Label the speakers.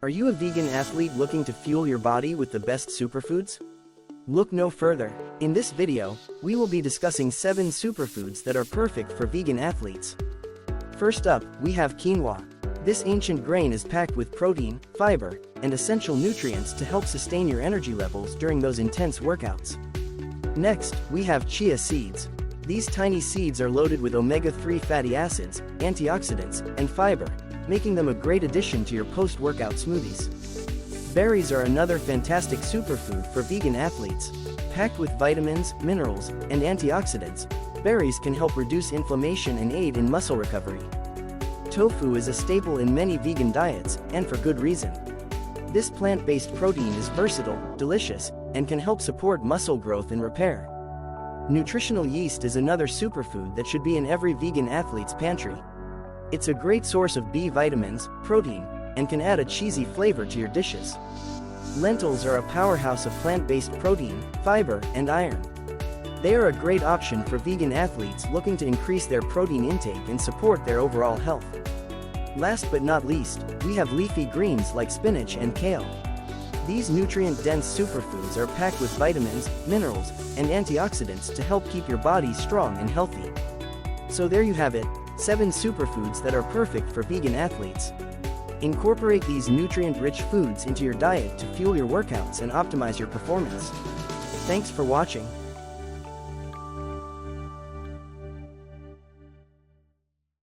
Speaker 1: Are you a vegan athlete looking to fuel your body with the best superfoods? Look no further. In this video, we will be discussing 7 superfoods that are perfect for vegan athletes. First up, we have quinoa. This ancient grain is packed with protein, fiber, and essential nutrients to help sustain your energy levels during those intense workouts. Next, we have chia seeds. These tiny seeds are loaded with omega-3 fatty acids, antioxidants, and fiber, making them a great addition to your post-workout smoothies. Berries are another fantastic superfood for vegan athletes. Packed with vitamins, minerals, and antioxidants, berries can help reduce inflammation and aid in muscle recovery. Tofu is a staple in many vegan diets, and for good reason. This plant-based protein is versatile, delicious, and can help support muscle growth and repair. Nutritional yeast is another superfood that should be in every vegan athlete's pantry. It's a great source of B vitamins, protein, and can add a cheesy flavor to your dishes. Lentils are a powerhouse of plant-based protein, fiber, and iron. They are a great option for vegan athletes looking to increase their protein intake and support their overall health. Last but not least, we have leafy greens like spinach and kale. These nutrient-dense superfoods are packed with vitamins, minerals, and antioxidants to help keep your body strong and healthy. So there you have it, 7 superfoods that are perfect for vegan athletes. Incorporate these nutrient-rich foods into your diet to fuel your workouts and optimize your performance. Thanks for watching.